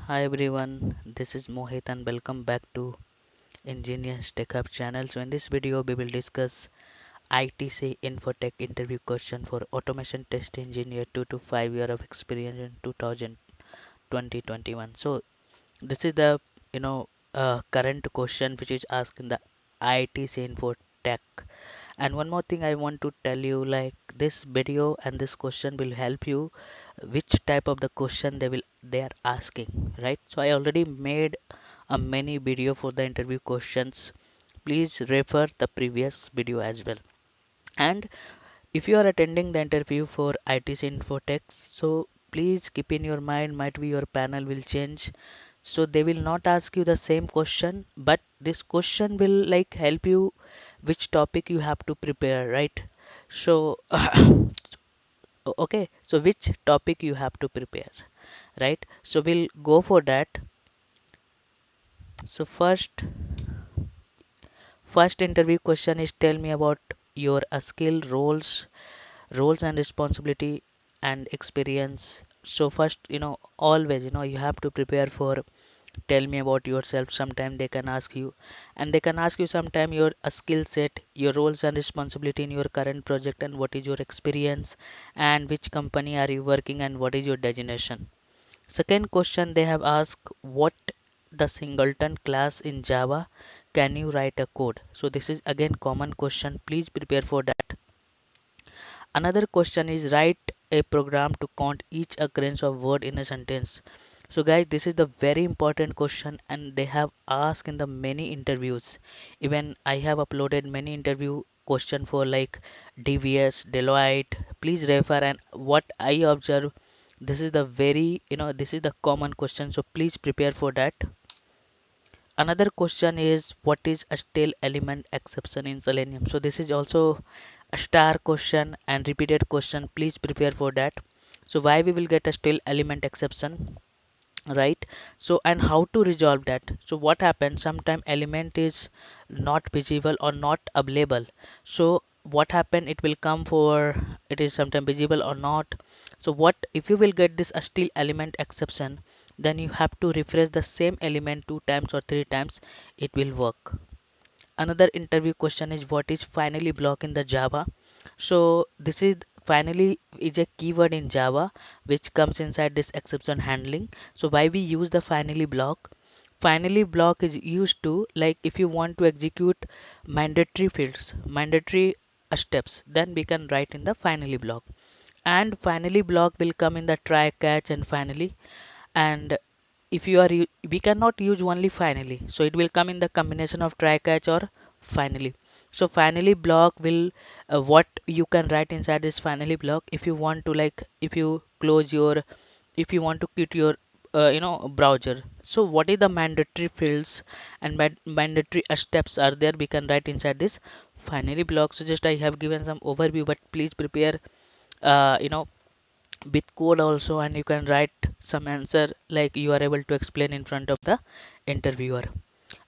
Hi everyone, this is Mohit and welcome back to Engineers Tech Hub channel. So in this video we will discuss ITC Infotech interview question for automation test engineer 2 to 5 year of experience in 2021. So this is the current question which is asked in the ITC Infotech. And one more thing I want to tell you, like this video and this question will help you which type of the question they are asking, right? So I already made a many video for the interview questions. Please refer the previous video as well. And if you are attending the interview for ITC Infotech, so please keep in your mind, might be your panel will change, so they will not ask you the same question, but this question will like help you which topic you have to prepare, right? So okay, so which topic you have to prepare, right? So we'll go for that. So first interview question is, tell me about your skill, roles and responsibility and experience. So first, always, you have to prepare for tell me about yourself. Sometime they can ask you, and they can ask you sometime your skill set, your roles and responsibility in your current project, and what is your experience, and which company are you working, and what is your designation. Second question they have asked, what the singleton class in Java, can you write a code? So this is again common question, please prepare for that. Another question is, write a program to count each occurrence of word in a sentence. So guys, this is the very important question and they have asked in the many interviews. Even I have uploaded many interview question for like DVS, Deloitte. Please refer, and what I observe, this is the very, this is the common question. So please prepare for that. Another question is, what is a stale element exception in Selenium? So this is also a star question and repeated question. Please prepare for that. So why we will get a stale element exception, right? So and how to resolve that? So what happens, sometime element is not visible or not available. So what happen, it will come for it is sometime visible or not. So what if you will get this a still element exception, then you have to refresh the same element 2 times or 3 times, it will work. Another interview question is, what is finally block in the Java? So this is finally is a keyword in Java which comes inside this exception handling. So why we use the finally block? Finally block is used to, like if you want to execute mandatory fields, mandatory steps, then we can write in the finally block. And finally block will come in the try, catch and finally. And if you are we cannot use only finally, so it will come in the combination of try, catch or finally. So finally block will what you can write inside this finally block, if you want to like if you close your, if you want to quit your browser. So what is the mandatory fields and mandatory steps are there, we can write inside this finally block. So just I have given some overview, but please prepare uh, you know with code also, and you can write some answer like you are able to explain in front of the interviewer.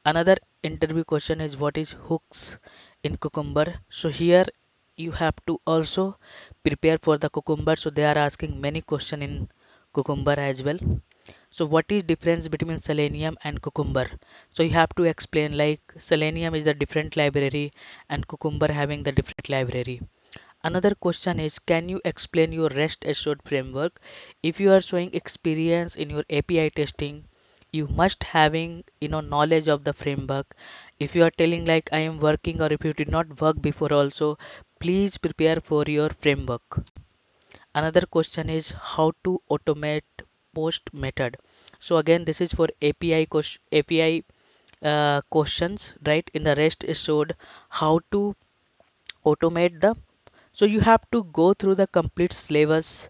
Another interview question is, what is hooks in Cucumber? So here you have to also prepare for the Cucumber. So they are asking many question in Cucumber as well. So what is difference between Selenium and Cucumber? So you have to explain like Selenium is the different library and Cucumber having the different library. Another question is, can you explain your REST assured framework? If you are showing experience in your API testing, you must having knowledge of the framework. If you are telling like I am working, or if you did not work before also, please prepare for your framework. Another question is, how to automate post method. So again, this is for API questions, right? In the REST assured, how to automate the, so you have to go through the complete syllabus,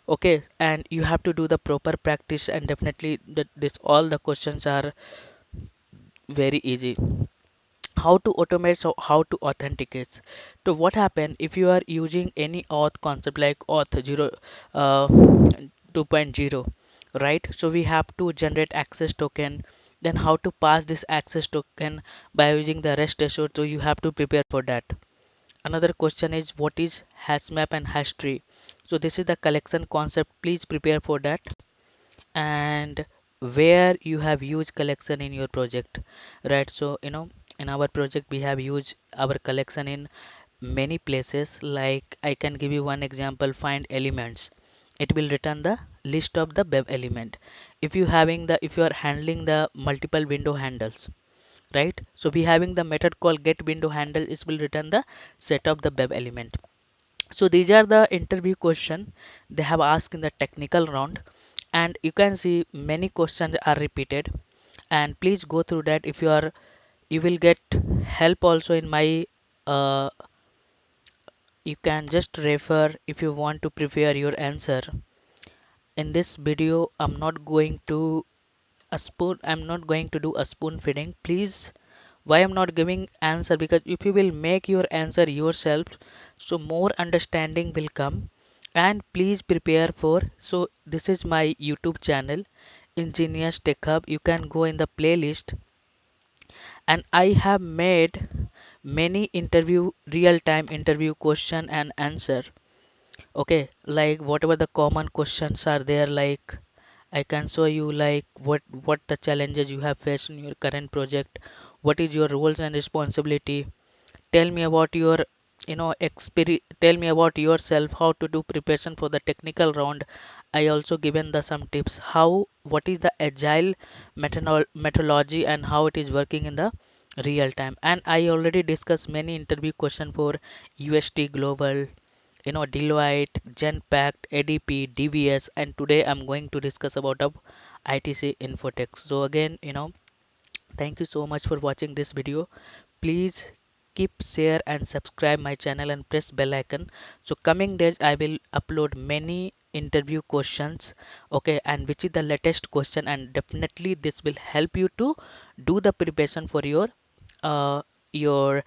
okay, and you have to do the proper practice, and definitely that this all the questions are very easy. How to automate, so how to authenticate. So what happen if you are using any auth concept like auth 0 2.0, right? So we have to generate access token, then how to pass this access token by using the REST assured, so you have to prepare for that. Another question is, what is hash map and hash tree? So this is the collection concept. Please prepare for that. And where you have used collection in your project, right? So in our project we have used our collection in many places. Like I can give you one example: find elements. It will return the list of the web element. If you are handling the multiple window handles, right? So we having the method called get window handle, it will return the set of the web element. So these are the interview question they have asked in the technical round, and you can see many questions are repeated. And please go through that. If you are, you will get help also in my uh, you can just refer if you want to prepare your answer. In this video I'm not going to do a spoon feeding. Please, why I'm not giving answer, because if you will make your answer yourself, so more understanding will come. And please prepare for, so this is my YouTube channel, Engineers Tech Hub. You can go in the playlist, and I have made many interview, real time interview question and answer. Okay, like whatever the common questions are there, like I can show you like what the challenges you have faced in your current project, what is your roles and responsibility. Tell me about your experience. Tell me about yourself, how to do preparation for the technical round. I also given the some tips how, what is the agile methodology and how it is working in the real time. And I already discussed many interview question for UST Global, Deloitte, Genpact, ADP, DVS, and today I'm going to discuss about ITC Infotech. So again, thank you so much for watching this video. Please keep share and subscribe my channel and press bell icon. So coming days I will upload many interview questions, okay, and which is the latest question, and definitely this will help you to do the preparation for uh, your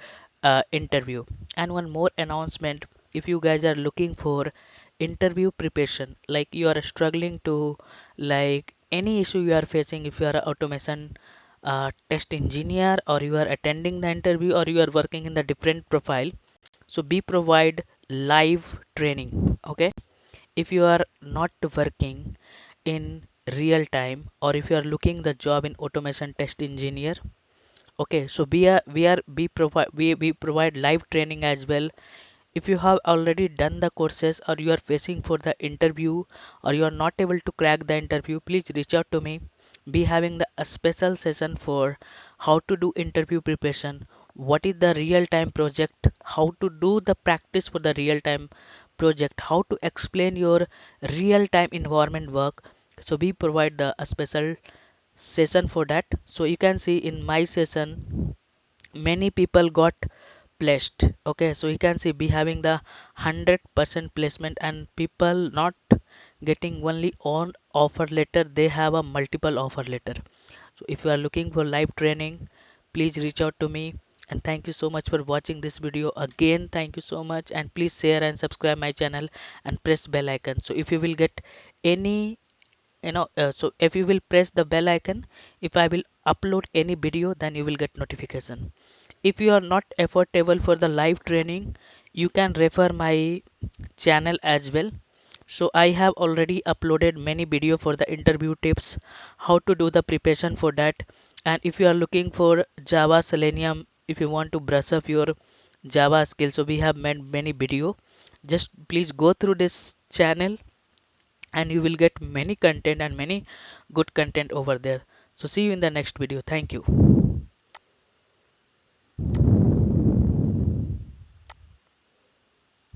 interview. And one more announcement: if you guys are looking for interview preparation, like you are struggling to, like any issue you are facing, if you are a automation test engineer, or you are attending the interview, or you are working in the different profile, so we provide live training. Okay, if you are not working in real time, or if you are looking the job in automation test engineer, okay, so we provide live training as well. If you have already done the courses, or you are facing for the interview, or you are not able to crack the interview, please reach out to me. Be having a special session for how to do interview preparation, what is the real time project, how to do the practice for the real time project, how to explain your real time environment work. So we provide a special session for that. So you can see in my session many people got placed. Okay, so you can see be having the 100% placement, and people not getting only on offer letter, they have a multiple offer letter. So if you are looking for live training, please reach out to me. And thank you so much for watching this video. Again, thank you so much, and please share and subscribe my channel and press bell icon. So if you will get any, so if you will press the bell icon, if I will upload any video, then you will get notification. If you are not affordable for the live training, you can refer my channel as well. So I have already uploaded many video for the interview tips, how to do the preparation for that. And if you are looking for Java Selenium, if you want to brush up your Java skills, so we have made many video. Just please go through this channel, and you will get many content and many good content over there. So see you in the next video. Thank you.